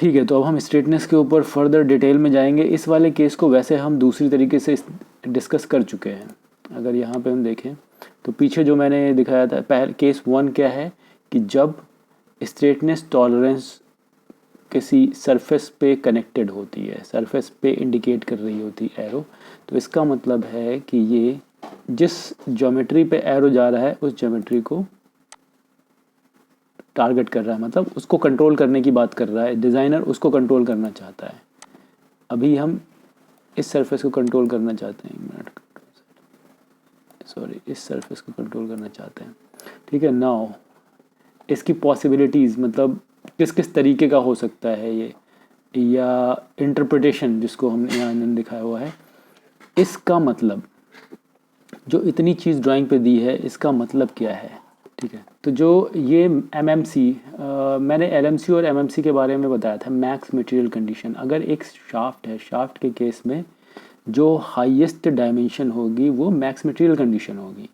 ठीक है, तो अब हम स्ट्रेटनेस के ऊपर फर्दर डिटेल में जाएंगे। इस वाले केस को वैसे हम दूसरी तरीके से डिस्कस कर चुके हैं। अगर यहाँ पे हम देखें तो पीछे जो मैंने दिखाया था, पहले केस 1 क्या है कि जब स्ट्रेटनेस टॉलरेंस किसी सरफेस पे कनेक्टेड होती है, सरफेस पे इंडिकेट कर रही होती एरो, तो इसका मतलब है कि ये जिस ज्योमेट्री पे एरो जा रहा है उस ज्योमेट्री को टारगेट कर रहा है, मतलब उसको कंट्रोल करने की बात कर रहा है। डिज़ाइनर उसको कंट्रोल करना चाहता है। अभी हम इस सरफेस को कंट्रोल करना चाहते हैं, एक मिनट, सॉरी, इस सरफेस को कंट्रोल करना चाहते हैं। ठीक है, नाउ इसकी पॉसिबिलिटीज़, मतलब किस किस तरीके का हो सकता है ये, या इंटरप्रिटेशन जिसको हमने यहाँ दिखाया हुआ है। इसका मतलब, जो इतनी चीज़ ड्राइंग पे दी है, इसका मतलब क्या है। ठीक है, तो जो ये एमएमसी, मैंने एलएमसी और एमएमसी के बारे में बताया था, मैक्स मटेरियल कंडीशन। अगर एक शाफ्ट है, शाफ्ट के केस में जो हाईएस्ट डायमेंशन होगी वो मैक्स मटेरियल कंडीशन होगी।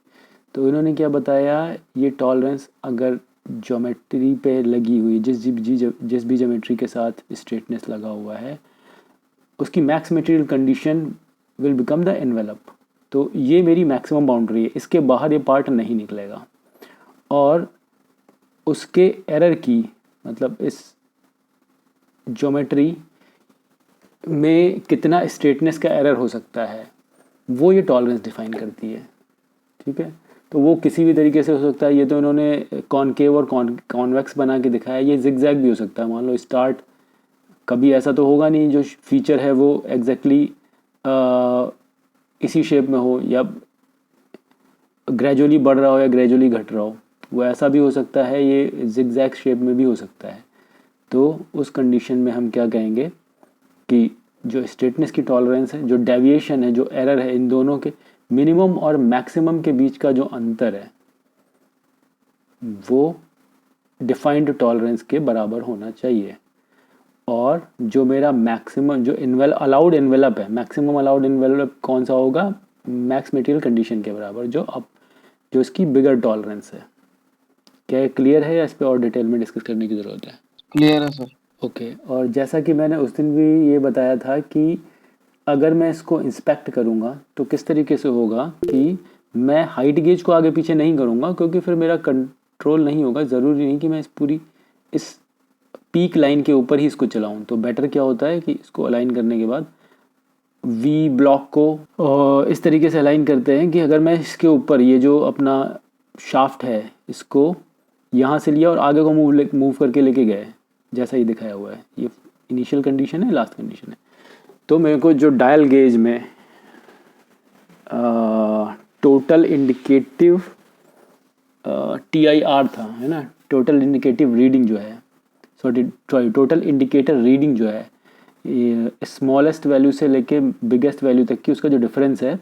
तो इन्होंने क्या बताया, ये टॉलरेंस अगर ज्योमेट्री पे लगी हुई, जिस भी ज्योमेट्री के साथ स्ट्रेटनेस लगा हुआ है, उसकी max material condition will become the envelope. तो ये मेरी मैक्सिमम बाउंड्री है, इसके बाहर ये पार्ट नहीं निकलेगा। और उसके एरर की, मतलब इस ज्योमेट्री में कितना स्ट्रेटनेस का एरर हो सकता है, वो ये टॉलरेंस डिफाइन करती है। ठीक है, तो वो किसी भी तरीके से हो सकता है। ये तो इन्होंने कॉनकेव और कॉन्वेक्स बना के दिखाया, ये जिगजैग भी हो सकता है। मान लो स्टार्ट, कभी ऐसा तो होगा नहीं जो फीचर है वो एग्जैक्टली इसी शेप में हो, या ग्रेजुअली बढ़ रहा हो या ग्रेजुअली घट रहा हो, वो ऐसा भी हो सकता है। ये जिगजैग शेप में भी हो सकता है। तो उस कंडीशन में हम क्या कहेंगे कि जो स्ट्रेटनेस की टॉलरेंस है, जो डेविएशन है, जो एरर है, इन दोनों के मिनिमम और मैक्सिमम के बीच का जो अंतर है वो डिफाइंड टॉलरेंस के बराबर होना चाहिए। और जो मेरा मैक्सिमम, जो अलाउड एनवेलप है, मैक्सिमम अलाउड एनवेलप कौन सा होगा, मैक्स मटेरियल कंडीशन के बराबर, जो इसकी बिगर टॉलरेंस है। क्या ये क्लियर है या इस पर और डिटेल में डिस्कस करने की ज़रूरत है? क्लियर है सर। ओके, और जैसा कि मैंने उस दिन भी ये बताया था कि अगर मैं इसको इंस्पेक्ट करूँगा तो किस तरीके से होगा कि मैं हाइट गेज को आगे पीछे नहीं करूँगा, क्योंकि फिर मेरा कंट्रोल नहीं होगा। ज़रूरी नहीं कि मैं इस पीक लाइन के ऊपर ही इसको चलाऊँ। तो बेटर क्या होता है कि इसको अलाइन करने के बाद वी ब्लॉक को इस तरीके से अलाइन करते हैं कि अगर मैं इसके ऊपर, ये जो अपना शाफ्ट है, इसको यहाँ से लिया और आगे को मूव करके लेके गए, जैसा ही दिखाया हुआ है, ये इनिशियल कंडीशन है, लास्ट कंडीशन है। तो मेरे को जो डायल गेज में टोटल इंडिकेटिव TIR था, है ना, टोटल इंडिकेटिव रीडिंग जो है, सॉरी टोटल इंडिकेटर रीडिंग जो है, स्मॉलेस्ट वैल्यू से लेके बिगेस्ट वैल्यू तक की उसका जो डिफरेंस है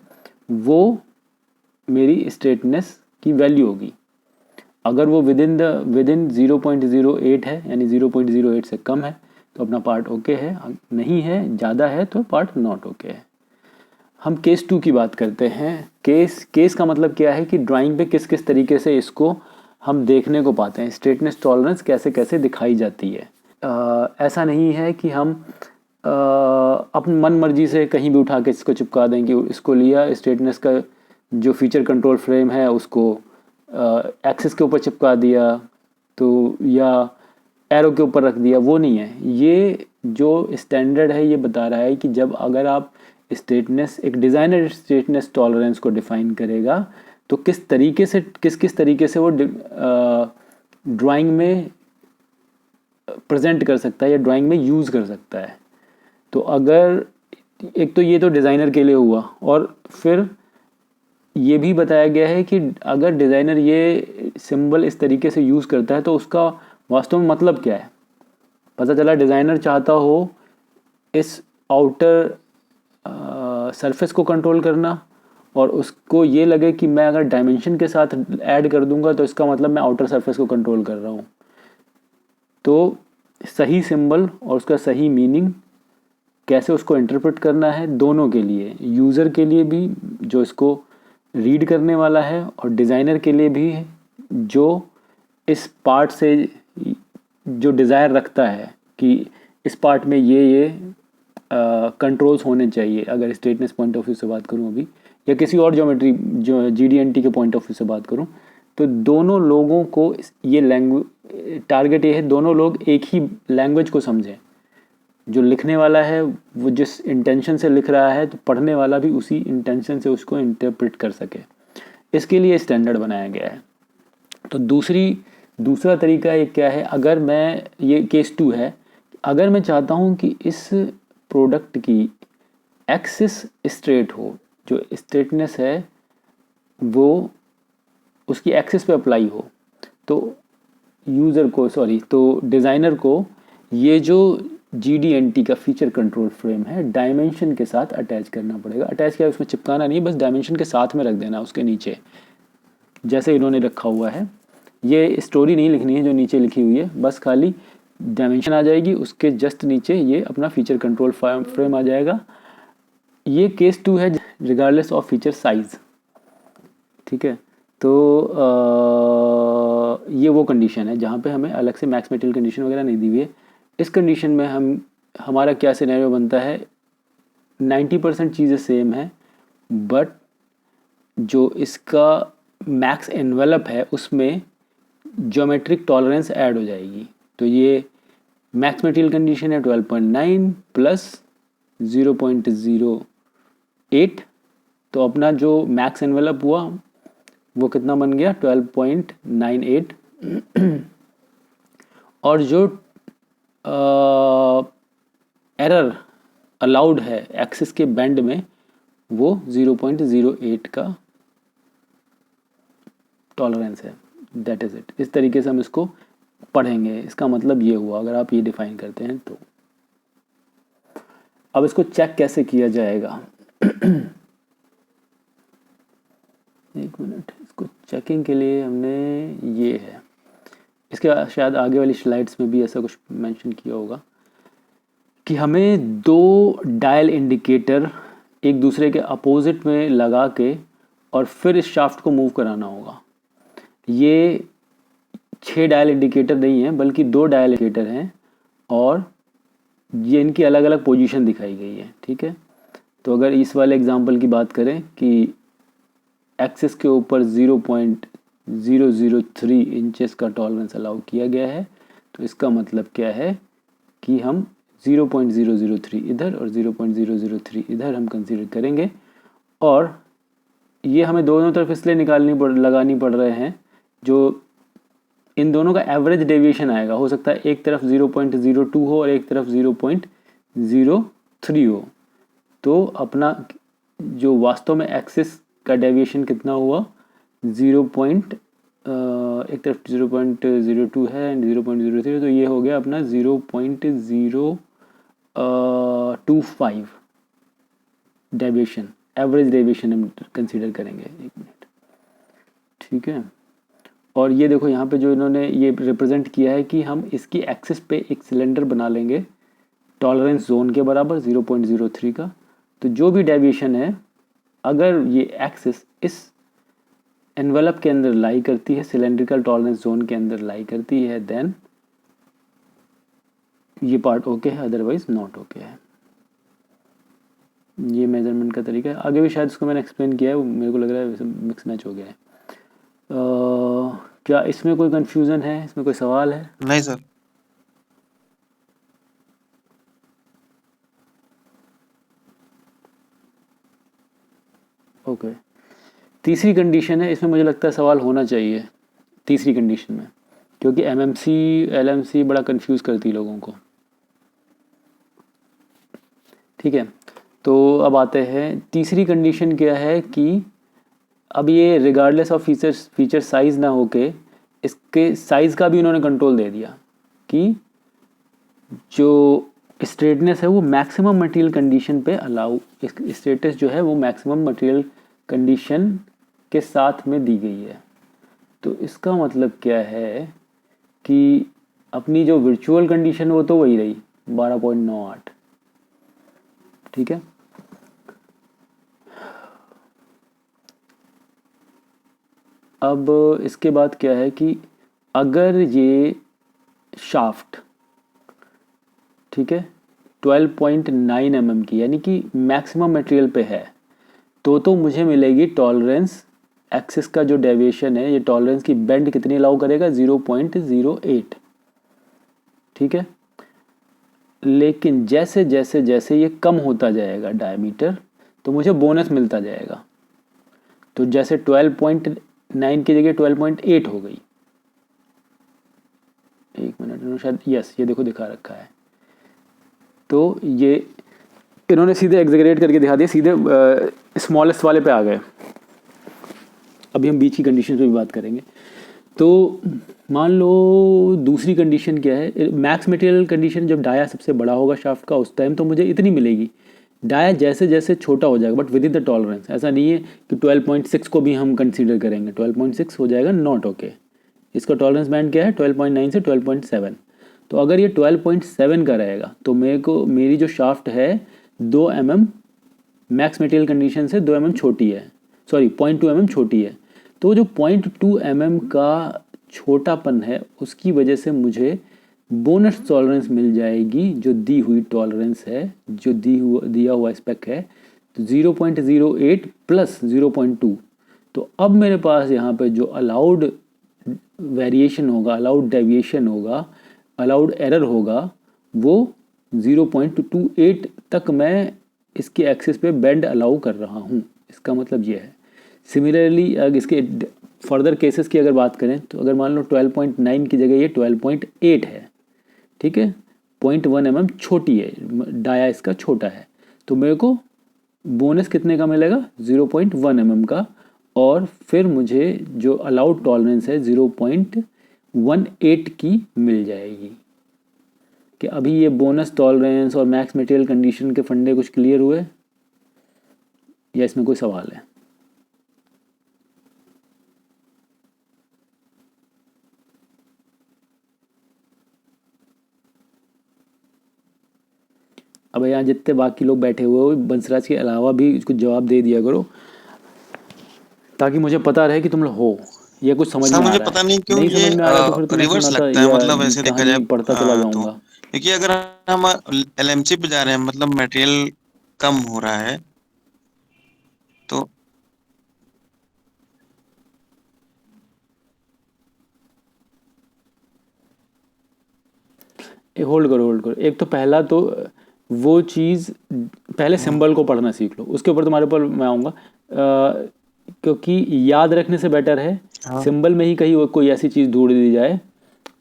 वो मेरी स्ट्रेटनेस की वैल्यू होगी। अगर वो विदिन 0.08 है, यानी 0.08 से कम है, तो अपना पार्ट ओके है। नहीं है, ज़्यादा है, तो पार्ट नॉट ओके है। हम केस 2 की बात करते हैं। केस का मतलब क्या है कि ड्राइंग पे किस किस तरीके से इसको हम देखने को पाते हैं, स्ट्रेटनेस टॉलरेंस कैसे कैसे दिखाई जाती है। ऐसा नहीं है कि हम अपनी मन मर्जी से कहीं भी उठा के इसको चिपका दें, कि इसको लिया, स्ट्रेटनेस का जो फीचर कंट्रोल फ्रेम है उसको एक्सिस के ऊपर चिपका दिया, तो या एरो के ऊपर रख दिया, वो नहीं है। ये जो स्टैंडर्ड है ये बता रहा है कि जब अगर आप स्ट्रेटनेस, एक डिज़ाइनर स्ट्रेटनेस टॉलरेंस को डिफाइन करेगा तो किस किस तरीके से वो ड्राइंग में प्रेजेंट कर सकता है या ड्राइंग में यूज़ कर सकता है। तो अगर एक तो ये तो डिज़ाइनर के लिए हुआ, और फिर ये भी बताया गया है कि अगर डिज़ाइनर ये सिंबल इस तरीके से यूज़ करता है तो उसका वास्तव में मतलब क्या है। पता चला डिज़ाइनर चाहता हो इस आउटर सरफेस को कंट्रोल करना, और उसको ये लगे कि मैं अगर डायमेंशन के साथ ऐड कर दूंगा तो इसका मतलब मैं आउटर सरफेस को कंट्रोल कर रहा हूँ। तो सही सिंबल और उसका सही मीनिंग कैसे उसको इंटरप्रेट करना है, दोनों के लिए, यूज़र के लिए भी जो इसको रीड करने वाला है, और डिज़ाइनर के लिए भी जो इस पार्ट से जो डिज़ायर रखता है कि इस पार्ट में ये कंट्रोल्स होने चाहिए। अगर स्ट्रेटनेस पॉइंट ऑफ व्यू से बात करूँ अभी, या किसी और ज्योमेट्री जो GD&T के पॉइंट ऑफ व्यू से बात करूँ, तो दोनों लोगों को ये लैंग्वेज, टारगेट ये है दोनों लोग एक ही लैंग्वेज को समझें। जो लिखने वाला है वो जिस इंटेंशन से लिख रहा है, तो पढ़ने वाला भी उसी इंटेंशन से उसको इंटरप्रेट कर सके। इसके लिए स्टैंडर्ड बनाया गया है। तो दूसरा तरीका ये क्या है, अगर मैं, ये केस 2 है, अगर मैं चाहता हूँ कि इस प्रोडक्ट की एक्सिस स्ट्रेट हो, जो स्ट्रेटनेस है वो उसकी एक्सिस पे अप्लाई हो, तो डिज़ाइनर को ये जो GD&T का फीचर कंट्रोल फ्रेम है डायमेंशन के साथ अटैच करना पड़ेगा। अटैच क्या है, उसमें चिपकाना नहीं, बस डायमेंशन के साथ में रख देना उसके नीचे, जैसे इन्होंने रखा हुआ है। ये स्टोरी नहीं लिखनी है जो नीचे लिखी हुई है, बस खाली डायमेंशन आ जाएगी, उसके जस्ट नीचे ये अपना फीचर कंट्रोल फ्रेम आ जाएगा। ये केस 2 है, रिगार्डलेस ऑफ फीचर साइज। ठीक है, तो ये वो कंडीशन है जहाँ पे हमें अलग से मैक्स मटेरियल कंडीशन वगैरह नहीं दी हुई है। इस कंडीशन में हमारा क्या सिनेरियो बनता है, 90% चीज़ें सेम है, बट जो इसका मैक्स एनवेलप है उसमें ज्योमेट्रिक टॉलरेंस ऐड हो जाएगी। तो ये मैक्स मटेरियल कंडीशन है 12.9 प्लस 0.08, तो अपना जो मैक्स एनवेलप हुआ वो कितना बन गया, 12.98। और जो एरर अलाउड है एक्सिस के बैंड में वो 0.08 का टॉलरेंस है। That is it. इस तरीके से हम इसको पढ़ेंगे। इसका मतलब ये हुआ, अगर आप ये डिफाइन करते हैं तो। अब इसको चेक कैसे किया जाएगा एक मिनट, इसको चेकिंग के लिए हमने ये है, इसके शायद आगे वाली स्लाइड्स में भी ऐसा कुछ मेंशन किया होगा कि हमें 2 डायल इंडिकेटर एक दूसरे के अपोजिट में लगा के और फिर इस शाफ्ट को मूव कराना होगा। ये 6 डायल इंडिकेटर नहीं है, बल्कि 2 डायल इंडिकेटर हैं और ये इनकी अलग अलग पोजीशन दिखाई गई है। ठीक है, तो अगर इस वाले एग्जांपल की बात करें कि एक्सिस के ऊपर 0.003 इंचेस का टॉलरेंस अलाउ किया गया है, तो इसका मतलब क्या है कि हम 0.003 इधर और 0.003 इधर हम कंसीडर करेंगे। और ये हमें दोनों तरफ इसलिए लगानी पड़ रहे हैं, जो इन दोनों का एवरेज डेविएशन आएगा। हो सकता है एक तरफ 0.02 हो और एक तरफ 0.03 हो, तो अपना जो वास्तव में एक्सिस का डेविएशन कितना हुआ, एक तरफ 0.02 है एंड 0.03, तो ये हो गया अपना 0.025 डेविएशन, एवरेज डेविएशन हम कंसीडर करेंगे। एक मिनट, ठीक है। और ये देखो यहाँ पे जो इन्होंने ये रिप्रेजेंट किया है कि हम इसकी एक्सिस पे एक सिलेंडर बना लेंगे टॉलरेंस जोन के बराबर 0.03 का। तो जो भी डेविएशन है, अगर ये एक्सिस इस एनवेलप के अंदर लाई करती है, सिलेंड्रिकल टॉलरेंस जोन के अंदर लाई करती है, देन ये पार्ट ओके है, अदरवाइज नॉट ओके है। ये मेजरमेंट का तरीका है। आगे भी शायद इसको मैंने एक्सप्लेन किया है, मेरे को लग रहा है मिक्स मैच हो गया है। क्या इसमें कोई कंफ्यूजन है, इसमें कोई सवाल है? नहीं सर। ओके। तीसरी कंडीशन है, इसमें मुझे लगता है सवाल होना चाहिए तीसरी कंडीशन में, क्योंकि MMC LMC बड़ा कंफ्यूज करती है लोगों को। ठीक है, तो अब आते हैं तीसरी कंडीशन क्या है कि अब ये रिगार्डलेस ऑफ फीचर साइज ना होके इसके साइज़ का भी उन्होंने कंट्रोल दे दिया कि जो स्ट्रेटनेस है वो मैक्सिमम मटेरियल कंडीशन पे अलाउ, स्टेटस जो है वो मैक्सिमम मटेरियल कंडीशन के साथ में दी गई है। तो इसका मतलब क्या है कि अपनी जो वर्चुअल कंडीशन वो तो वही रही 12.98। ठीक है, अब इसके बाद क्या है कि अगर ये शाफ्ट, ठीक है, 12.9 mm की, यानी कि मैक्सिमम मटेरियल पे है, तो मुझे मिलेगी टॉलरेंस, एक्सिस का जो डेविएशन है, ये टॉलरेंस की बेंड कितनी अलाउ करेगा, 0.08, ठीक है। लेकिन जैसे जैसे जैसे ये कम होता जाएगा डायमीटर, तो मुझे बोनस मिलता जाएगा। तो जैसे 12.9 की जगह 12.8 हो गई, एक मिनट शायद, यस ये देखो दिखा रखा है, तो ये इन्होंने सीधे एग्जेगरेट करके दिखा दिया, सीधे स्मॉलेस्ट वाले पे आ गए। अभी हम बीच की कंडीशन पे भी बात करेंगे। तो मान लो दूसरी कंडीशन क्या है, मैक्स मटेरियल कंडीशन, जब डाया सबसे बड़ा होगा शाफ्ट का उस टाइम तो मुझे इतनी मिलेगी। डाया जैसे जैसे छोटा हो जाएगा but with in the tolerance, ऐसा नहीं है कि 12.6 को भी हम कंसीडर करेंगे, 12.6 हो जाएगा नॉट ओके। इसका टॉलरेंस बैंड क्या है, 12.9 से 12.7। तो अगर ये 12.7 का रहेगा तो मेरी जो शाफ्ट है 2 mm मैक्स मटेरियल कंडीशन से 2 mm छोटी है, सॉरी 0.2 mm छोटी है। तो जो 0.2 mm का छोटापन है उसकी वजह से मुझे बोनस टॉलरेंस मिल जाएगी, जो दी हुई टॉलरेंस है, जो दिया हुआ स्पेक है, तो 0.08 प्लस 0.2। तो अब मेरे पास यहाँ पे जो अलाउड वेरिएशन होगा, अलाउड डेविएशन होगा, अलाउड एरर होगा, वो 0.28 तक मैं इसके एक्सिस पे बेंड अलाउ कर रहा हूँ। इसका मतलब ये है। सिमिलरली अगर इसके फर्दर केसेस की अगर बात करें तो अगर मान लो 12.9 की जगह ये 12.8 है, ठीक है, 0.1 mm छोटी है, डाया इसका छोटा है, तो मेरे को बोनस कितने का मिलेगा, 0.1 mm का। और फिर मुझे जो अलाउड टॉलरेंस है 0.18 की मिल जाएगी। कि अभी ये बोनस टॉलरेंस और मैक्स मटेरियल कंडीशन के फंडे कुछ क्लियर हुए या इसमें कोई सवाल है? अब यहाँ जितने बाकी लोग बैठे हुए हो बंसराज के अलावा भी कुछ जवाब दे दिया करो, ताकि मुझे पता रहे कि तुम लोग हो, ये कुछ समझ सर में आ मुझे रहा है। पता नहीं क्यों नहीं ये समझ में आ रहा तो फिर तो मैं रिवर्स सुनाता लगता है, या मतलब ऐसे देखा जाए कहानी पढ़ता चला तो, जाऊंगा। क्योंकि अगर हम एलएमसी पे जा रहे हैं, मतलब मटेरियल कम हो रहा है, तो होल्ड करो होल्ड करो, एक तो पहला तो वो चीज़, पहले हम्म, सिंबल को पढ़ना सीख लो, उसके ऊपर तुम्हारे ऊपर मैं आऊँगा। क्योंकि याद रखने से बेटर है हाँ, सिंबल में ही कहीं कोई ऐसी चीज़ ढूंढ दी जाए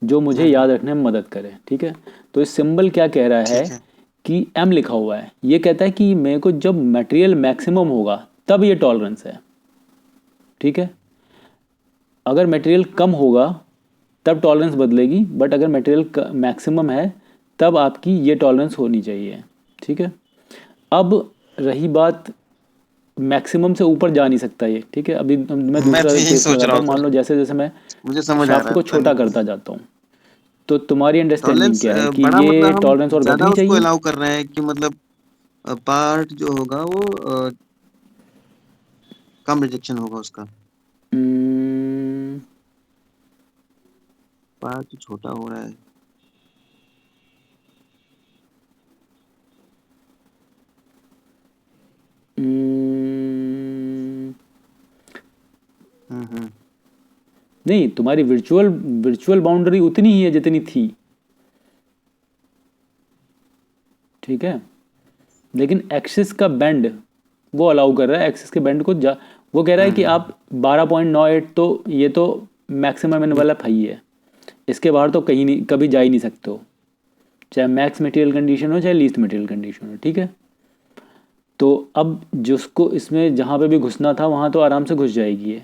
जो मुझे हम्म, याद रखने में मदद करे, ठीक है। तो इस सिंबल क्या कह रहा है ठीक है, कि एम लिखा हुआ है, ये कहता है कि मेरे को जब मटेरियल मैक्सिमम होगा तब ये टॉलरेंस है, ठीक है। अगर मटेरियल कम होगा तब टॉलरेंस बदलेगी, बट अगर मटेरियल मैक्सिमम है तब आपकी ये टॉलरेंस होनी चाहिए, ठीक है। अब रही बात, मैक्सिमम से ऊपर जा नहीं सकता ये, ठीक है। अभी मैं मैं दूसरा तो यही केस सोच रहा लगाता हूँ हूँ, मान सर, लो जैसे जैसे मैं मुझे समझ आ शाफ्ट रहा है, को पता छोटा नहीं करता जाता हूँ, तो तुम्हारी अंडरस्टैंडिंग टॉलरेंस क्या है कि बड़ा, ये मतलब हम टॉलरेंस और ज्यादा घटनी उसको चाहिए? अलाउ कर रहे हैं कि मतलब पार्ट जो होगा वो कम रिजेक्शन होगा उसका, हम्म, पार्ट छोटा हो रहा है। हम्म, हम्म, नहीं, तुम्हारी वर्चुअल वर्चुअल बाउंड्री उतनी ही है जितनी थी, ठीक है। लेकिन एक्सिस का बैंड वो अलाउ कर रहा है, एक्सिस के बैंड को वो कह रहा है कि हम्म, आप 12.98, तो ये तो मैक्सिमम इन वाला ही है, इसके बाहर तो कहीं नहीं, कभी जा ही नहीं सकते हो, चाहे मैक्स मटेरियल कंडीशन हो चाहे लीस्ट मटेरियल कंडीशन हो, ठीक है। तो अब जिसको इसमें जहाँ पे भी घुसना था वहाँ तो आराम से घुस जाएगी ये,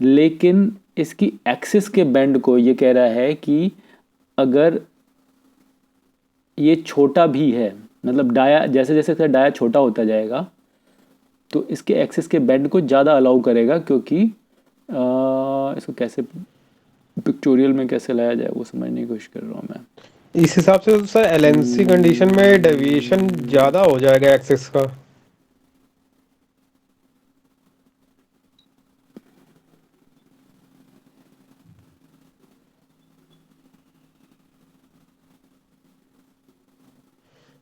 लेकिन इसकी एक्सिस के बैंड को ये कह रहा है कि अगर ये छोटा भी है, मतलब डाया जैसे जैसे इसका डाया छोटा होता जाएगा तो इसके एक्सिस के बेंड को ज़्यादा अलाउ करेगा, क्योंकि इसको कैसे पिक्टोरियल में कैसे लाया जाए वो समझने की कोशिश कर रहा हूँ मैं। इस हिसाब से तो सर एलएनसी कंडीशन में डेविएशन ज़्यादा हो जाएगा एक्सेस का।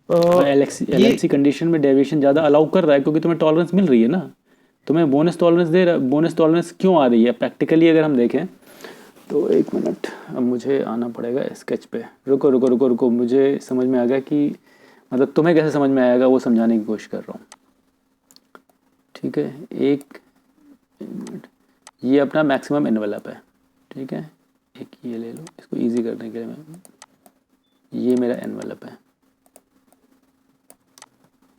और ये एलएमसी कंडीशन में डेविएशन ज़्यादा अलाउ कर रहा है क्योंकि तुम्हें टॉलरेंस मिल रही है ना, तुम्हें बोनस टॉलरेंस दे रहा, बोनस टॉलरेंस क्यों आ रही है प्रैक्टिकली अगर हम देखें तो। एक मिनट, अब मुझे आना पड़ेगा स्केच पे। रुको रुको रुको रुको, मुझे समझ में आ गया कि मतलब तुम्हें कैसे समझ में आएगा वो समझाने की कोशिश कर रहा हूँ। ठीक है, एक मिनट, ये अपना मैक्सिमम एनवेलप है। ठीक है, एक ये ले लो, इसको इजी करने के लिए मैं, ये मेरा एनवेलप है।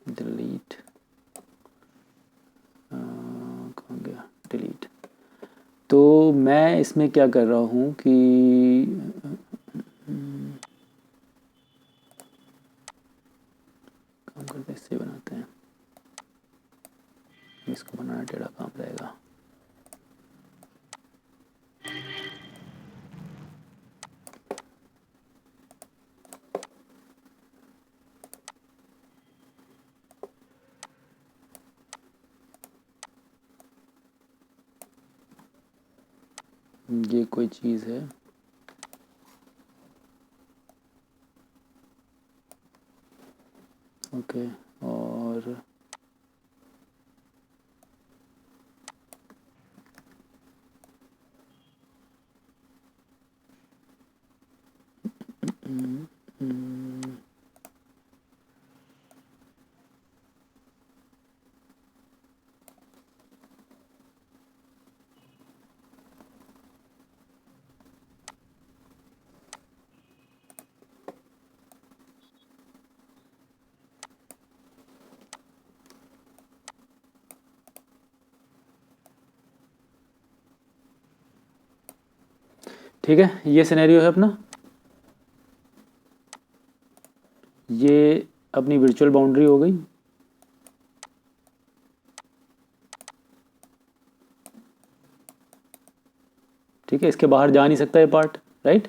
डिलीट, कहाँ गया, डिलीट। तो मैं इसमें क्या कर रहा हूँ कि काम करते इससे बनाते हैं, इसको बनाना टेढ़ा काम रहेगा। ये कोई चीज़ है, ओके, और ठीक है, ये सिनेरियो है अपना, ये अपनी वर्चुअल बाउंड्री हो गई। ठीक है, इसके बाहर जा नहीं सकता ये पार्ट, राइट।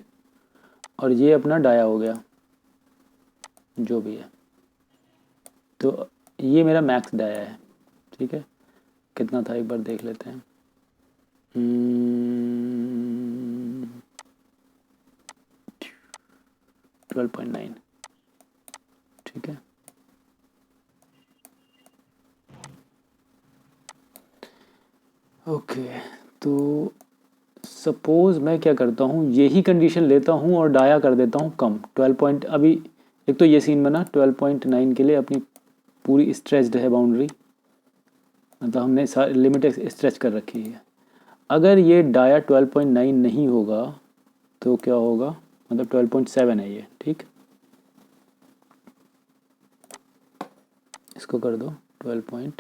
और ये अपना डाया हो गया, जो भी है। तो ये मेरा मैक्स डाया है। ठीक है, कितना था एक बार देख लेते हैं। 12.9। ठीक है, ओके। तो सपोज़ मैं क्या करता हूँ, यही कंडीशन लेता हूँ और डाया कर देता हूँ कम 12 पॉइंट। अभी एक तो ये सीन बना 12.9 के लिए अपनी पूरी स्ट्रेच्ड है बाउंड्री, मतलब हमने लिमिट स्ट्रेच कर रखी है। अगर ये डाया 12.9 नहीं होगा तो क्या होगा, मतलब 12.7 है ये। ठीक, इसको कर दो 12.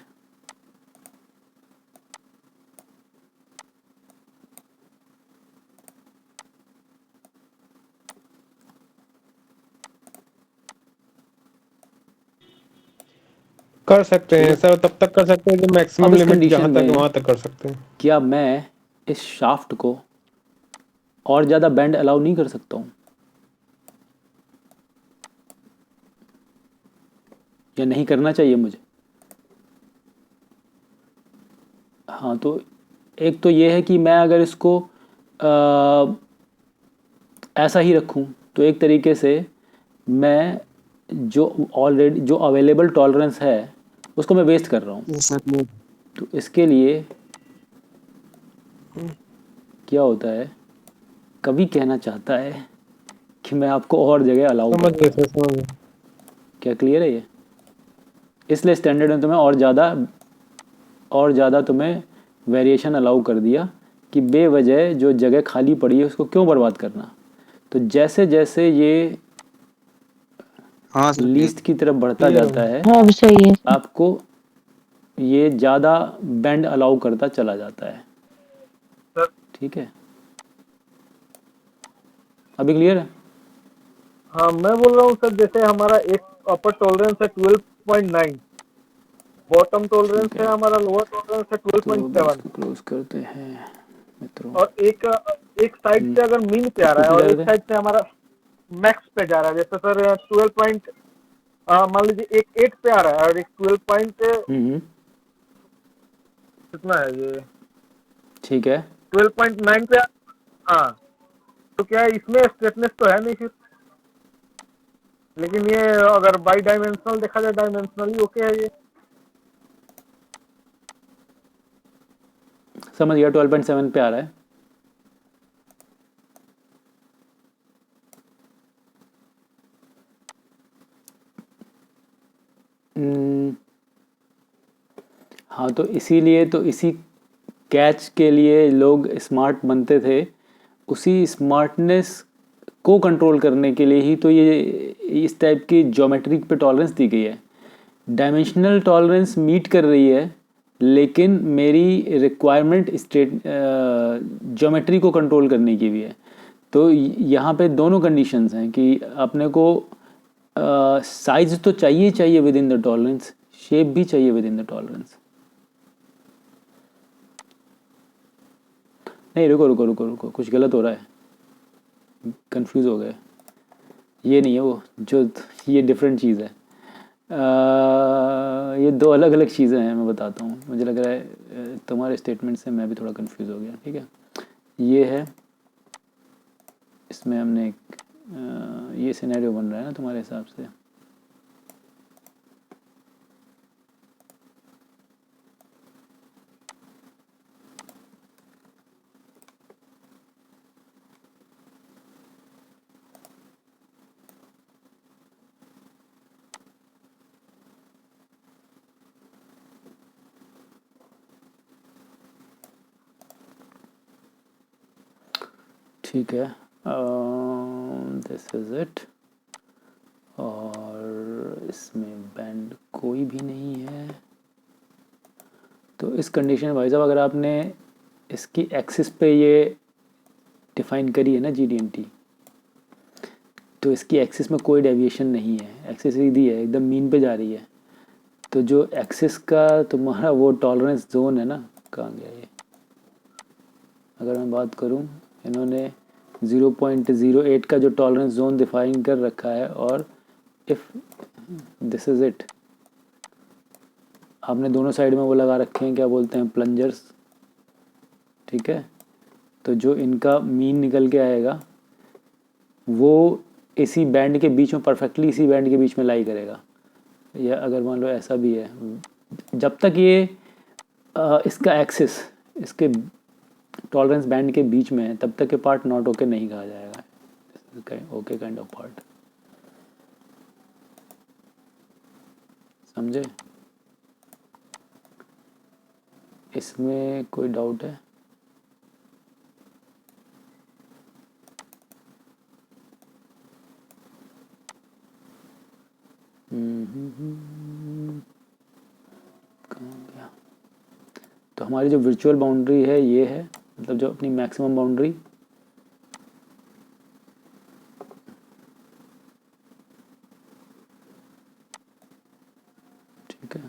कर सकते हैं सर, तब तक कर सकते हैं जो अब मैक्सिमम इस लिमिट कंडीशन जहाँ तक में वहाँ तक कर सकते हैं। क्या मैं इस शाफ्ट को और ज़्यादा बेंड अलाउ नहीं कर सकता हूँ, या नहीं करना चाहिए मुझे? हाँ, तो एक तो ये है कि मैं अगर इसको ऐसा ही रखूँ तो एक तरीके से मैं जो ऑलरेडी जो अवेलेबल टॉलरेंस है उसको मैं वेस्ट कर रहा हूँ। Exactly. तो इसके लिए क्या होता है, कवि कहना चाहता है कि मैं आपको और जगह अलाउ समझ कर गए रहा हूँ। सर, समझ गए। क्या क्लियर है ये? इसलिए स्टैंडर्ड में तुम्हें और ज़्यादा तुम्हें वेरिएशन अलाउ कर दिया कि बेवजह जो जगह खाली पड़ी है उसको क्यों बर्बाद करना। तो जैसे जैसे ये हाँ सर, लीस्ट की तरफ बढ़ता क्लियर जाता हो। है हाँ अब सही है। आपको ये ज़्यादा बेंड अलाउ करता चला जाता है। सर ठीक है, अभी क्लियर है? हाँ मैं बोल रहा हूँ सर, जैसे हमारा एक अपर टॉलरेंस है 12.9, बॉटम टॉलरेंस ठीक है है, हमारा, लोअर टॉलरेंस है तो अभी 12.7, इसको क्लोज करते हैं मित्रों। और एक साइड से अगर मीन पे आ किस रहा है पे जा और एक रहे थे? साइड से हमारा मैक्स पे जा रहा है। जैसे सर 12 पॉइंट, मान लीजिए एक 8 पे आ रहा है और एक 12 पॉइंट हम्म, कितना है ये, ठीक है। 12.9 पे हाँ, तो क्या है इसमें स्ट्रेटनेस तो है नहीं फिर? लेकिन ये अगर बाई डायमेंशनल देखा जाए, डायमेंशनली ओके है ये। समझ गया, 12.7 पे आ रहा है। हाँ, तो इसीलिए तो इसी कैच के लिए लोग स्मार्ट बनते थे, उसी स्मार्टनेस को कंट्रोल करने के लिए ही तो ये इस टाइप की ज्योमेट्री पे टॉलरेंस दी गई है। डायमेंशनल टॉलरेंस मीट कर रही है, लेकिन मेरी रिक्वायरमेंट स्टेट ज्योमेट्री को कंट्रोल करने की भी है। तो यहाँ पे दोनों कंडीशंस हैं कि अपने को साइज तो चाहिए चाहिए with in the tolerance, shape भी चाहिए विद इन द टॉलरेंस। नहीं, रुको रुको रुको रुको, कुछ गलत हो रहा है, कंफ्यूज हो गए। ये नहीं है वो, जो ये डिफरेंट चीज़ है। ये दो अलग अलग चीज़ें हैं, मैं बताता हूँ। मुझे लग रहा है तुम्हारे स्टेटमेंट से मैं भी थोड़ा कंफ्यूज हो गया। ठीक है, ये है, इसमें हमने ये सिनेरियो बन रहा है ना तुम्हारे हिसाब से। ठीक है, दिस इज इट। और इसमें बैंड कोई भी नहीं है। तो इस कंडीशन में भाई साहब, अगर आपने इसकी एक्सिस पे ये डिफाइन करी है ना GD&T, तो इसकी एक्सिस में कोई डेविएशन नहीं है, एक्सिस सीधी है, एकदम मीन पे जा रही है। तो जो एक्सिस का तुम्हारा वो टॉलरेंस जोन है ना, कहाँ गया ये? अगर मैं बात करूं, इन्होंने 0.08 का जो टॉलरेंस जोन डिफाइन कर रखा है, और इफ़ दिस इज़ इट, आपने दोनों साइड में वो लगा रखे हैं, क्या बोलते हैं, प्लंजर्स। ठीक है, तो जो इनका मीन निकल के आएगा वो इसी बैंड के बीच में, परफेक्टली इसी बैंड के बीच में लाई करेगा। या अगर मान लो ऐसा भी है, जब तक ये इसका एक्सिस इसके टॉलरेंस बैंड के बीच में है, तब तक ये पार्ट नॉट ओके नहीं कहा जाएगा, ओके काइंड ऑफ पार्ट। समझे? इसमें कोई डाउट है? कहाँ गया? तो हमारी जो वर्चुअल बाउंड्री है ये है, मतलब जो अपनी मैक्सिमम बाउंड्री। ठीक है,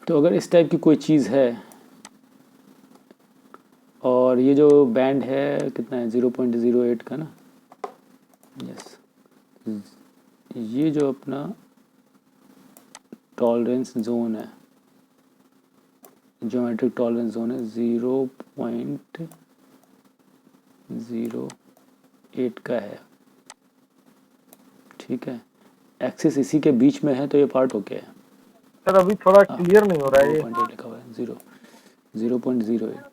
तो अगर इस टाइप की कोई चीज़ है, और ये जो बैंड है कितना है, 0.08 का ना, यस, ये जो अपना टॉलरेंस जोन है, ज्योमेट्रिक टॉलरेंस जोन है 0.08 का है। ठीक है, एक्सिस इसी के बीच में है, तो ये पार्ट ओके है। सर अभी थोड़ा क्लियर नहीं हो रहा है ये। 0.8 लिखा हुआ है, 0.08।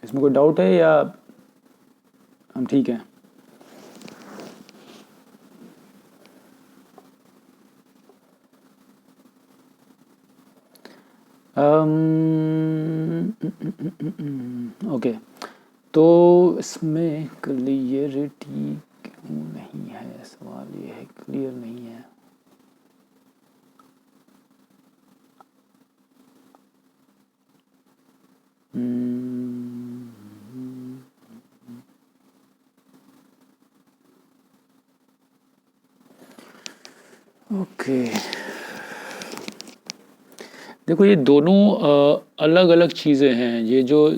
इसमें कोई डाउट है या हम ठीक हैं? ओके, तो इसमें क्लियरिटी क्यों नहीं है, सवाल ये है, क्लियर नहीं है। ओके, देखो ये दोनों अलग अलग चीज़ें हैं। ये जो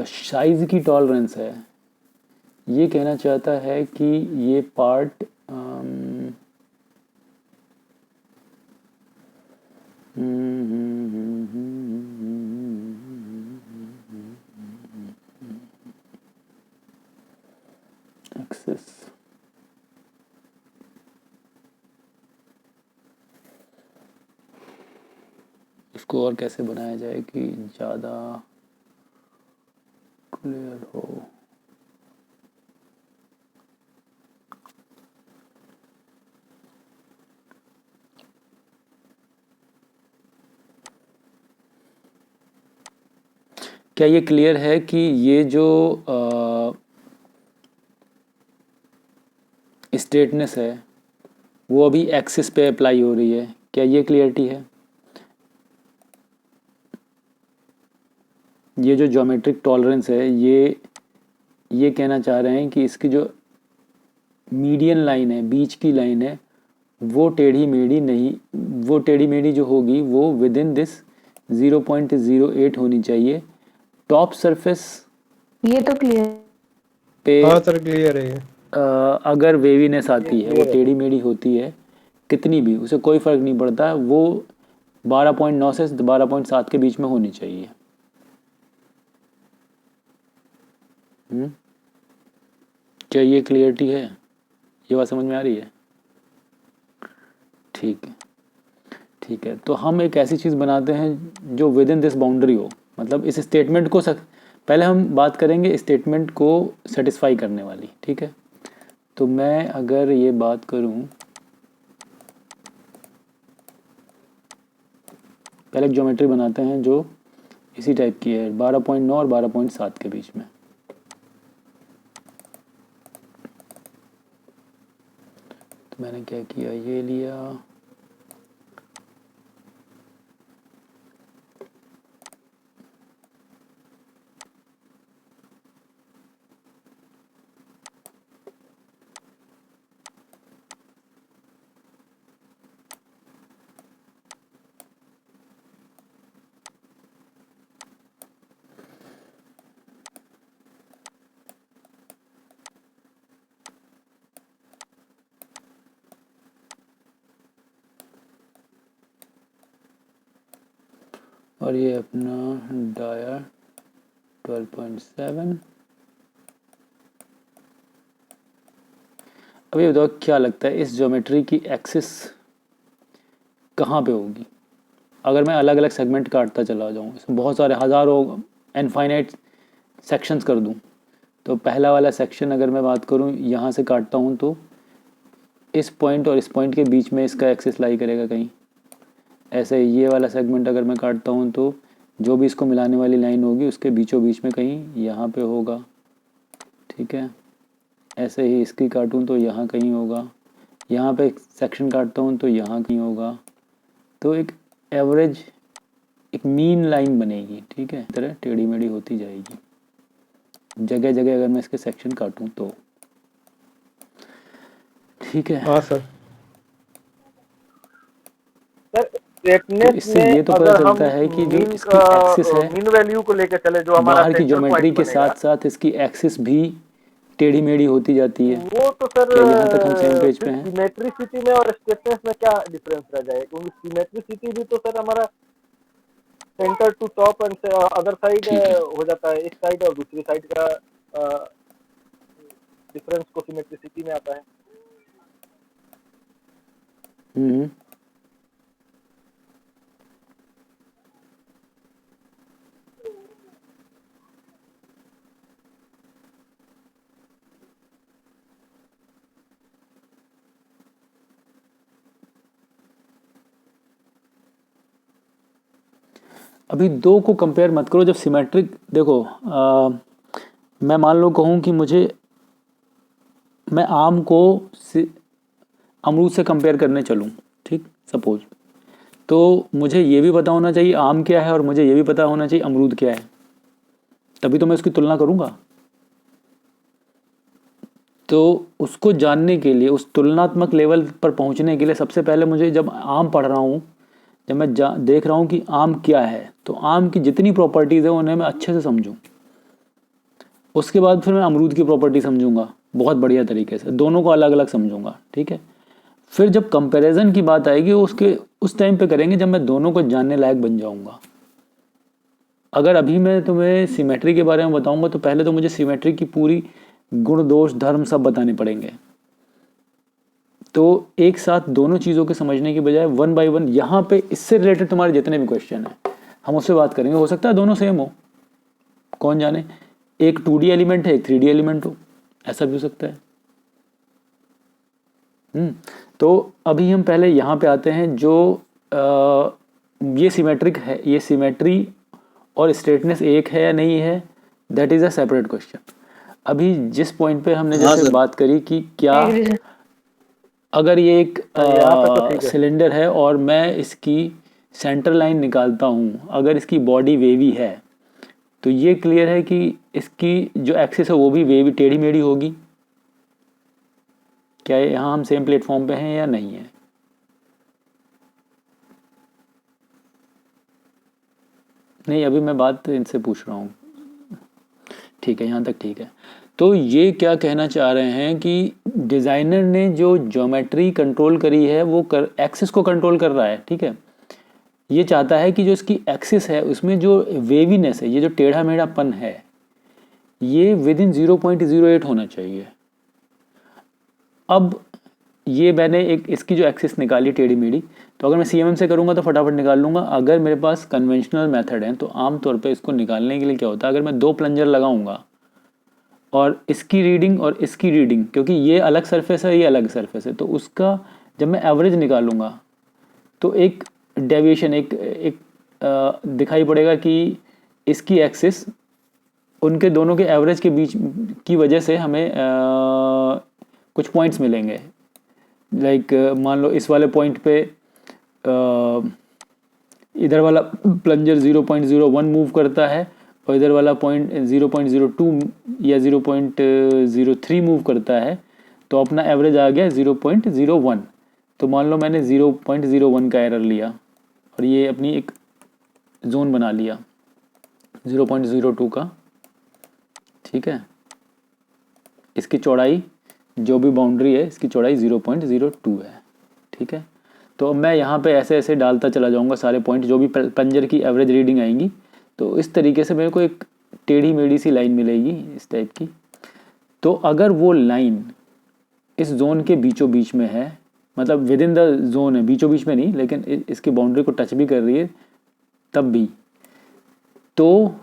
साइज़ की टॉलरेंस है, ये कहना चाहता है कि ये पार्ट एक्सेस इसको और कैसे बनाया जाए कि ज़्यादा क्लियर हो। क्या ये क्लियर है कि ये जो स्ट्रेटनेस है वो अभी एक्सिस पे अप्लाई हो रही है? क्या ये क्लियरिटी है? ये जो ज्योमेट्रिक टॉलरेंस है ये कहना चाह रहे हैं कि इसकी जो मीडियन लाइन है, बीच की लाइन है, वो टेढ़ी मेढ़ी नहीं, वो टेढ़ी मेढ़ी जो होगी वो विद इन दिस 0.08 होनी चाहिए। टॉप सरफेस ये तो क्लियर पे हाँ सर क्लियर है ये। अगर वेवीनेस आती है, वो टेढ़ी मेढ़ी होती है कितनी भी, उसे कोई फ़र्क नहीं पड़ता, वो 12.9 से 12.7 के बीच में होनी चाहिए। क्या ये क्लियरिटी है? ये बात समझ में आ रही है? ठीक है, ठीक है। तो हम एक ऐसी चीज़ बनाते हैं जो विद इन दिस बाउंड्री हो, मतलब इस स्टेटमेंट को पहले हम बात करेंगे स्टेटमेंट को सेटिस्फाई करने वाली, ठीक है। तो मैं अगर ये बात करूं, पहले एक ज्योमेट्री बनाते हैं जो इसी टाइप की है, 12.9 और 12.7 के बीच में। तो मैंने क्या किया, ये लिया, और ये अपना डाया 12.7। अब ये बताओ क्या लगता है इस ज्योमेट्री की एक्सिस कहाँ पे होगी? अगर मैं अलग अलग सेगमेंट काटता चला जाऊँ, इसमें बहुत सारे हज़ारों इनफाइनाइट सेक्शंस कर दूँ, तो पहला वाला सेक्शन अगर मैं बात करूँ यहाँ से काटता हूँ तो इस पॉइंट और इस पॉइंट के बीच में इसका एक्सिस लाई करेगा कहीं। ऐसे ये वाला सेगमेंट अगर मैं काटता हूँ तो जो भी इसको मिलाने वाली लाइन होगी उसके बीचों बीच में कहीं यहाँ पे होगा, ठीक है। ऐसे ही इसकी काटूँ तो यहाँ कहीं होगा, यहाँ पे सेक्शन काटता हूँ तो यहाँ कहीं होगा। तो एक एवरेज, एक मीन लाइन बनेगी, ठीक है। इस तरह टेढ़ी मेढ़ी होती जाएगी जगह जगह अगर मैं इसके सेक्शन काटूँ तो, ठीक है। हाँ सर। सर तो स्ट्रेटनेस इससे में ये तो पता अगर हम चलता है कि जो मीन इसकी एक्सिस है मीन वैल्यू को लेकर चले जो हमारा बाहर की सेंटर ज्योमेट्री पॉइंट के बनेगा, साथ साथ इसकी एक्सिस भी टेढ़ी मेढ़ी होती जाती है। वो तो सर क्या यहाँ तक हम सेम पेज पे हैं? सिमेट्रिसिटी में और स्ट्रेटनेस में क्या डिफरेंस रह जाएगा? क्योंकि सिमेट्रिसिटी भी तो सर हमारा centre to top and other side ठीक है। हो जाता है, एक साइड और दूसरी साइड का डिफरेंस को सिमेट्रिसिटी में आता है। हम्म। अभी दो को कंपेयर मत करो। जब सिमेट्रिक देखो, मैं मान लो कहूँ कि मैं आम को अमरूद से कंपेयर करने चलूँ, ठीक, सपोज, तो मुझे ये भी पता होना चाहिए आम क्या है और मुझे ये भी पता होना चाहिए अमरूद क्या है, तभी तो मैं उसकी तुलना करूँगा। तो उसको जानने के लिए, उस तुलनात्मक लेवल पर पहुँचने के लिए सबसे पहले मुझे, जब आम पढ़ रहा हूँ, जब मैं देख रहा हूँ कि आम क्या है, तो आम की जितनी प्रॉपर्टीज़ है उन्हें मैं अच्छे से समझूँ। उसके बाद फिर मैं अमरूद की प्रॉपर्टी समझूंगा बहुत बढ़िया तरीके से, दोनों को अलग अलग समझूंगा, ठीक है। फिर जब कंपैरिजन की बात आएगी उस टाइम पे करेंगे जब मैं दोनों को जानने लायक बन जाऊंगा। अगर अभी मैं तुम्हें सिमेट्री के बारे में बताऊंगा तो पहले तो मुझे सिमेट्री की पूरी गुण दोष धर्म सब बताने पड़ेंगे। तो एक साथ दोनों चीज़ों के समझने की बजाय वन बाय वन यहाँ पे इससे रिलेटेड तुम्हारे जितने भी क्वेश्चन हैं हम उससे बात करेंगे। हो सकता है दोनों सेम हो, कौन जाने, एक 2D एलिमेंट है एक 3D एलिमेंट हो, ऐसा भी हो सकता है। तो अभी हम पहले यहाँ पे आते हैं जो ये सिमेट्रिक है, ये सिमेट्री और स्ट्रेटनेस एक है या नहीं है, that is a separate question. अभी जिस पॉइंट पे हमने हाँ जैसे सर। बात करी कि क्या अगर ये एक यहाँ पे तो ठीक है। सिलेंडर है और मैं इसकी सेंटर लाइन निकालता हूँ, अगर इसकी बॉडी वेवी है तो ये क्लियर है कि इसकी जो एक्सिस है वो भी वेवी टेढ़ी मेढ़ी होगी। क्या यहाँ हम सेम प्लेटफॉर्म पे हैं या नहीं है? नहीं, अभी मैं बात इनसे पूछ रहा हूँ। ठीक है, यहाँ तक ठीक है। तो ये क्या कहना चाह रहे हैं कि डिज़ाइनर ने जो ज्योमेट्री कंट्रोल करी है वो एक्सिस को कंट्रोल कर रहा है, ठीक है। ये चाहता है कि जो इसकी एक्सिस है उसमें जो वेवीनेस है, ये जो टेढ़ा मेढ़ापन है, ये विद इन 0.08 होना चाहिए। अब ये मैंने एक इसकी जो एक्सिस निकाली टेढ़ी मेढ़ी, तो अगर मैं CMM से करूँगा तो फटाफट निकाल लूँगा। अगर मेरे पास कन्वेंशनल मेथड है तो आमतौर पे इसको निकालने के लिए क्या होता है, अगर मैं 2 प्लंजर लगाऊंगा और इसकी रीडिंग और इसकी रीडिंग, क्योंकि ये अलग सरफेस है ये अलग सरफेस है, तो उसका जब मैं एवरेज निकालूंगा तो एक डेविएशन एक दिखाई पड़ेगा कि इसकी एक्सिस उनके दोनों के एवरेज के बीच की वजह से हमें कुछ पॉइंट्स मिलेंगे। लाइक मान लो इस वाले पॉइंट पे इधर वाला प्लंजर 0.01 मूव करता है और इधर वाला पॉइंट 0.02 या 0.03 मूव करता है, तो अपना एवरेज आ गया 0.01। तो मान लो मैंने 0.01 का एरर लिया और ये अपनी एक जोन बना लिया 0.02 का, ठीक है। इसकी चौड़ाई जो भी बाउंड्री है इसकी चौड़ाई 0.02 है, ठीक है। तो अब मैं यहाँ पे ऐसे ऐसे डालता चला जाऊँगा सारे पॉइंट, जो भी प्लंजर की एवरेज रीडिंग आएंगी, तो इस तरीके से मेरे को एक टेढ़ी मेढ़ी सी लाइन मिलेगी इस टाइप की। तो अगर वो लाइन इस जोन के बीचों बीच में है, मतलब विद इन द जोन है, बीचों बीच में नहीं, लेकिन इसकी बाउंड्री को टच भी कर रही है तब भी, तो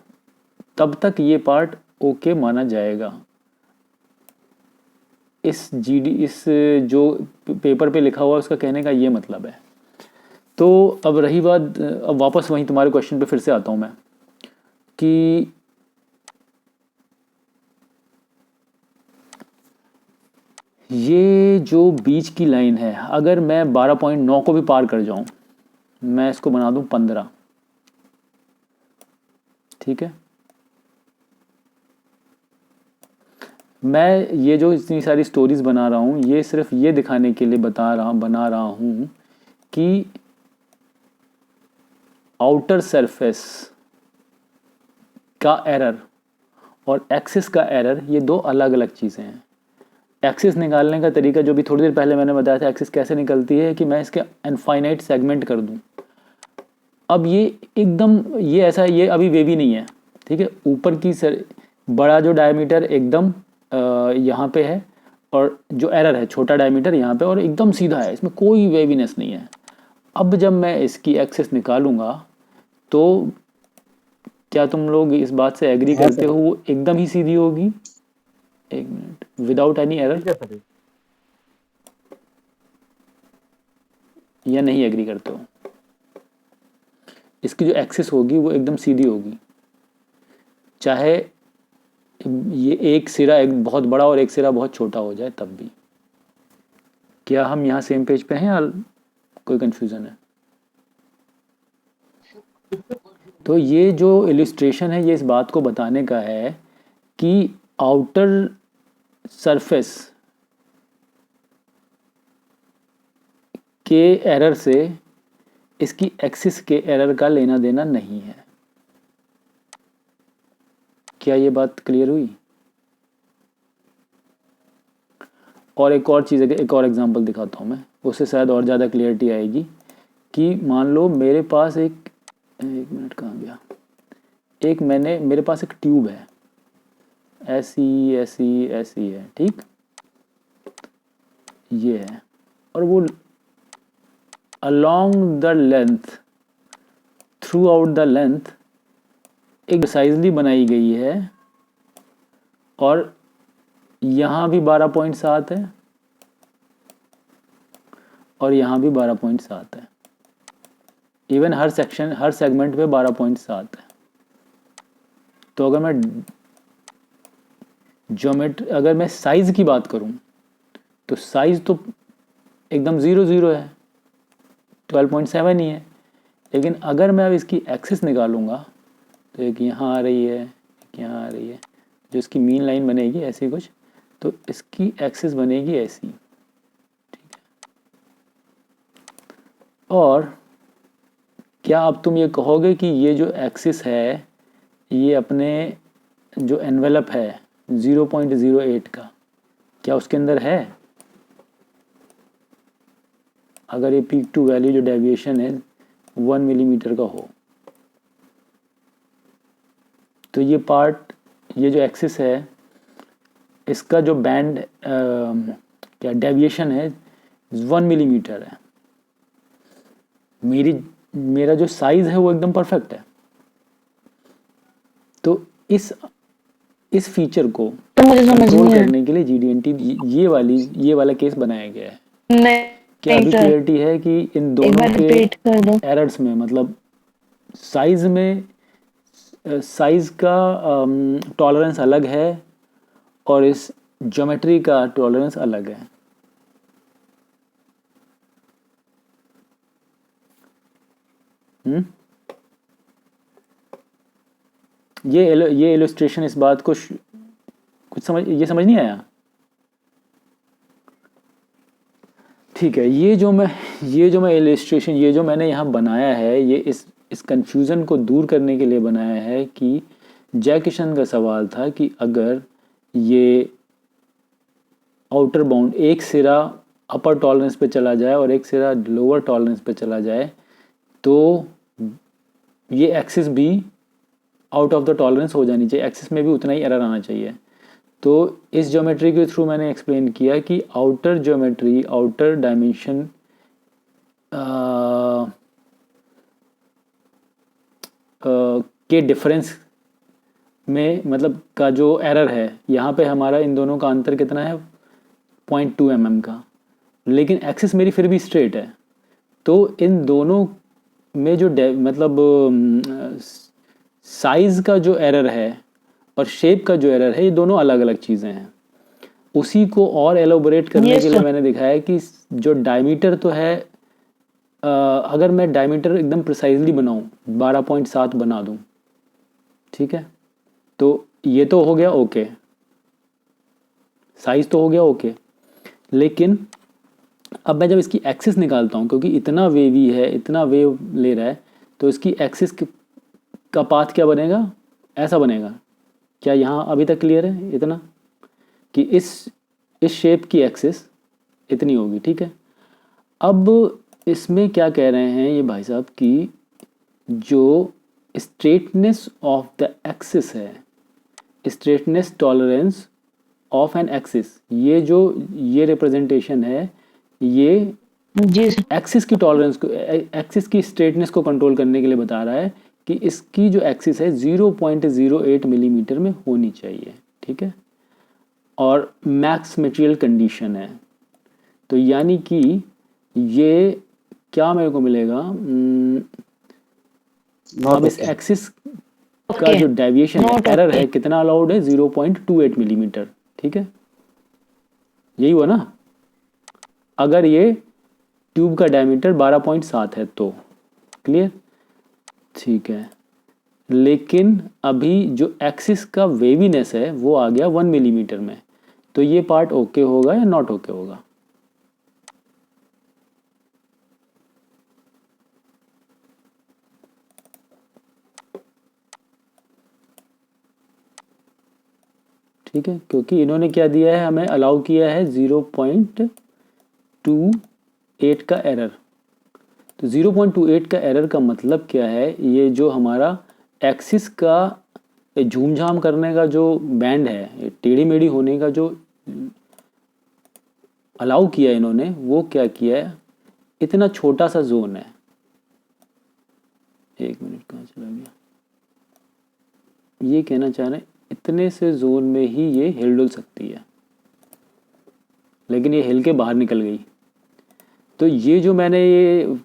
तब तक ये पार्ट ओके माना जाएगा। इस जो पेपर पे लिखा हुआ है उसका कहने का ये मतलब है। तो अब रही बात, अब वापस वहीं तुम्हारे क्वेश्चन पे फिर से आता हूँ मैं कि ये जो बीच की लाइन है, अगर मैं 12.9 को भी पार कर जाऊं, मैं इसको बना दूं 15, ठीक है। मैं ये जो इतनी सारी स्टोरीज बना रहा हूँ ये सिर्फ ये दिखाने के लिए बना रहा हूँ कि आउटर सरफेस का एरर और एक्सिस का एरर ये दो अलग अलग चीज़ें हैं। एक्सिस निकालने का तरीका जो भी थोड़ी देर पहले मैंने बताया था, एक्सिस कैसे निकलती है कि मैं इसके इनफाइनाइट सेगमेंट कर दूं। अब ये एकदम ये ऐसा ये अभी वेवी नहीं है, ठीक है। ऊपर की बड़ा जो डायमीटर एकदम यहाँ पे है और जो एरर है छोटा डायमीटर यहाँ पे और एकदम सीधा है, इसमें कोई वेवीनेस नहीं है। अब जब मैं इसकी एक्सिस निकालूंगा तो क्या तुम लोग इस बात से एग्री करते हो वो एकदम ही सीधी होगी? एक मिनट, विदाउट एनी एरर, ठीक है सर। या नहीं एग्री करते हो? इसकी जो एक्सिस होगी वो एकदम सीधी होगी, चाहे ये एक सिरा एक बहुत बड़ा और एक सिरा बहुत छोटा हो जाए तब भी। क्या हम यहाँ सेम पेज पे हैं या कोई कंफ्यूजन है? तो ये जो इलिस्ट्रेशन है ये इस बात को बताने का है कि आउटर सरफेस के एरर से इसकी एक्सिस के एरर का लेना देना नहीं है। क्या ये बात क्लियर हुई? और एक और चीज़ है, एक और एग्जांपल दिखाता हूँ मैं, उससे शायद और ज़्यादा क्लियरिटी आएगी कि मान लो मेरे पास एक मिनट कहाँ गया, मेरे पास एक ट्यूब है, ऐसी ऐसी ऐसी है, ठीक, ये है, और वो along the length, through out the length एक प्रिसाइजली बनाई गई है, और यहाँ भी 12.7 है और यहाँ भी 12.7 है, इवन हर सेगमेंट पे 12.7 है। तो अगर मैं साइज़ की बात करूँ तो साइज़ तो एकदम 0 है, 12.7 ही है। लेकिन अगर मैं अब इसकी एक्सिस निकालूंगा तो एक यहाँ आ रही है, एक यहाँ आ रही है, जो इसकी मीन लाइन बनेगी ऐसी कुछ, तो इसकी एक्सिस बनेगी ऐसी, ठीक है। और क्या अब तुम ये कहोगे कि ये जो एक्सिस है ये अपने जो एनवेलप है 0.08 का, क्या उसके अंदर है? अगर ये पीक टू वैल्यू जो डेविएशन है 1 मिलीमीटर का हो, तो ये पार्ट, ये जो एक्सिस है, इसका जो बैंड क्या डेविएशन है 1 मिलीमीटर है। मेरा जो साइज है वो एकदम परफेक्ट है। तो इस फीचर को तो मुझे समझ कंट्रोल नहीं करने के लिए GD&T ये वाला केस बनाया गया है। नहीं क्या अभी सर, क्लियरिटी है कि इन एक दोनों बार के रिपीट कर दो। एरर्स में, मतलब साइज का टॉलरेंस अलग है और इस ज्योमेट्री का टॉलरेंस अलग है। ये इलस्ट्रेशन इस बात को कुछ समझ नहीं आया? ठीक है, ये जो मैं इलस्ट्रेशन, ये जो मैंने यहाँ बनाया है, ये इस कंफ्यूजन को दूर करने के लिए बनाया है कि जय किशन का सवाल था कि अगर ये आउटर बाउंड एक सिरा अपर टॉलरेंस पे चला जाए और एक सिरा लोअर टॉलरेंस पे चला जाए तो ये एक्सिस भी आउट ऑफ द टॉलरेंस हो जानी चाहिए, एक्सिस में भी उतना ही एरर आना चाहिए। तो इस ज्योमेट्री के थ्रू मैंने एक्सप्लेन किया कि आउटर ज्योमेट्री, आउटर डायमेंशन के डिफरेंस में, मतलब का जो एरर है, यहाँ पे हमारा इन दोनों का अंतर कितना है 0.2 mm का, लेकिन एक्सिस मेरी फिर भी स्ट्रेट है। तो इन दोनों में जो मतलब साइज़ का जो एरर है और शेप का जो एरर है, ये दोनों अलग अलग चीज़ें हैं। उसी को और एलोबोरेट करने के लिए मैंने दिखाया कि जो डायमीटर तो है, अगर मैं डायमीटर एकदम प्रिसाइजली बनाऊं, 12.7 बना दूं, ठीक है, तो ये तो हो गया ओके, साइज तो हो गया ओके। लेकिन अब मैं जब इसकी एक्सिस निकालता हूं, क्योंकि इतना वेवी है, इतना वेव ले रहा है, तो इसकी एक्सिस का पाथ क्या बनेगा? ऐसा बनेगा। क्या यहाँ अभी तक क्लियर है? इतना कि इस शेप की एक्सिस इतनी होगी, ठीक है। अब इसमें क्या कह रहे हैं ये भाई साहब कि जो स्ट्रेटनेस ऑफ द एक्सिस है, straightness tolerance of an axis, ये रिप्रेजेंटेशन है, ये एक्सिस की टॉलरेंस को, एक्सिस की स्ट्रेटनेस को कंट्रोल करने के लिए बता रहा है कि इसकी जो एक्सिस है 0.08 मिलीमीटर में होनी चाहिए, ठीक है, और मैक्स मटेरियल कंडीशन है। तो यानी कि ये क्या मेरे को मिलेगा, अब इस एक्सिस का जो डेविएशन है, एरर है, कितना अलाउड है? 0.28 मिलीमीटर, ठीक है, यही हुआ ना। अगर ये ट्यूब का डायमीटर 12.7 है तो क्लियर, ठीक है। लेकिन अभी जो एक्सिस का वेवीनेस है वो आ गया 1 मिलीमीटर में, तो ये पार्ट ओके होगा या नॉट ओके होगा? ठीक है, क्योंकि इन्होंने क्या दिया है, हमें अलाउ किया है 0.28 का एरर। तो 0.28 का एरर का मतलब क्या है, ये जो हमारा एक्सिस का झूम झाम करने का जो बैंड है, टेढ़ी मेढ़ी होने का जो अलाउ किया इन्होंने, वो क्या किया है, इतना छोटा सा जोन है। एक मिनट, कहाँ चला गया, ये कहना चाह रहे हैं इतने से जोन में ही ये हिल डुल सकती है, लेकिन ये हिल के बाहर निकल गई। तो ये जो मैंने ये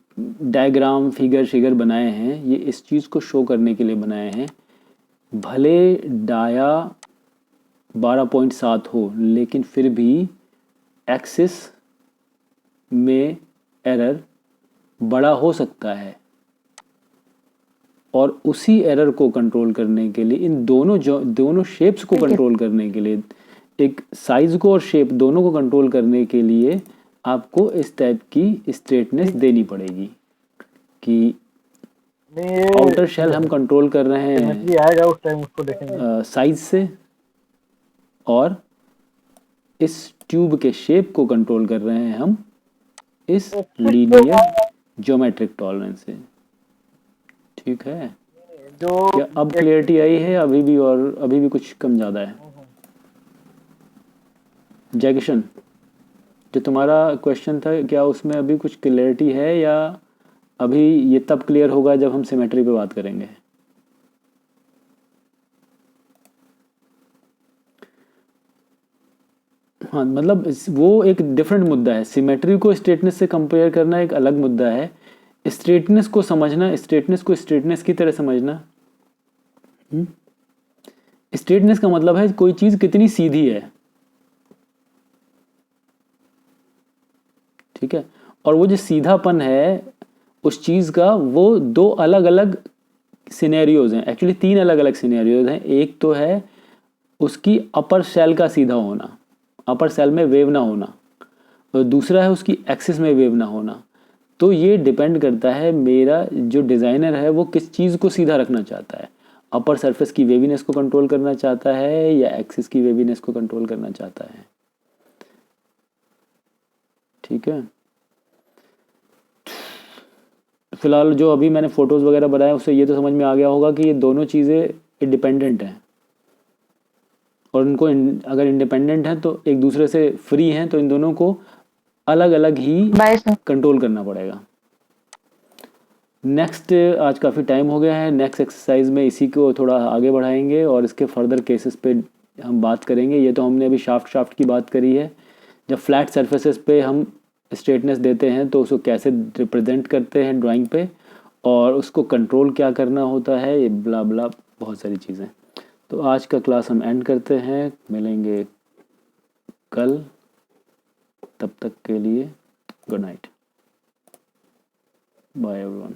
डायग्राम फिगर बनाए हैं, ये इस चीज़ को शो करने के लिए बनाए हैं। भले डाया 12.7 हो, लेकिन फिर भी एक्सिस में एरर बड़ा हो सकता है, और उसी एरर को कंट्रोल करने के लिए, इन दोनों शेप्स को कंट्रोल करने के लिए, एक साइज को और शेप दोनों को कंट्रोल करने के लिए आपको इस टाइप की स्ट्रेटनेस देनी पड़ेगी कि नहीं, ये आउटर शेल हम कंट्रोल कर रहे हैं सिमेट्री आएगा उस टाइम उसको देखेंगे। साइज से, और इस ट्यूब के शेप को कंट्रोल कर रहे हैं हम इस लीनियर ज्योमेट्रिक टॉलरेंस से। ठीक है, जो क्या अब क्लियरिटी आई है अभी भी, और अभी भी कुछ कम ज़्यादा है? जय किशन, जो तुम्हारा क्वेश्चन था, क्या उसमें अभी कुछ क्लियरिटी है, या अभी ये तब क्लियर होगा जब हम सिमेट्री पे बात करेंगे? हाँ, मतलब वो एक डिफरेंट मुद्दा है। सिमेट्री को स्ट्रेटनेस से कंपेयर करना एक अलग मुद्दा है। स्ट्रेटनेस को समझना, स्ट्रेटनेस को स्ट्रेटनेस की तरह समझना। स्ट्रेटनेस का मतलब है कोई चीज़ कितनी सीधी है, ठीक है। और वो जो सीधापन है उस चीज़ का, वो दो अलग अलग सिनेरियोज हैं, एक्चुअली तीन अलग अलग सिनेरियोज हैं। एक तो है उसकी अपर सेल का सीधा होना, अपर सेल में वेव ना होना, और दूसरा है उसकी एक्सिस में वेव ना होना। तो ये डिपेंड करता है मेरा जो डिज़ाइनर है वो किस चीज़ को सीधा रखना चाहता है, अपर सरफेस की वेवीनेस को कंट्रोल करना चाहता है या एक्सिस की वेवीनेस को कंट्रोल करना चाहता है। ठीक है, फिलहाल जो अभी मैंने फ़ोटोज़ वगैरह बनाए उससे ये तो समझ में आ गया होगा कि ये दोनों चीज़ें इंडिपेंडेंट हैं, और उनको अगर इंडिपेंडेंट हैं तो एक दूसरे से फ्री हैं, तो इन दोनों को अलग अलग ही कंट्रोल करना पड़ेगा। नेक्स्ट, आज काफ़ी टाइम हो गया है, नेक्स्ट एक्सरसाइज में इसी को थोड़ा आगे बढ़ाएंगे और इसके फर्दर केसेस पे हम बात करेंगे। ये तो हमने अभी शाफ्ट की बात करी है। जब फ्लैट सरफेसेस पे हम स्ट्रेटनेस देते हैं तो उसको कैसे रिप्रेजेंट करते हैं ड्राइंग पे, और उसको कंट्रोल क्या करना होता है, ये ब्ला ब्ला बहुत सारी चीज़ें। तो आज का क्लास हम एंड करते हैं, मिलेंगे कल, तब तक के लिए गुड नाइट, बाय एवरीवन।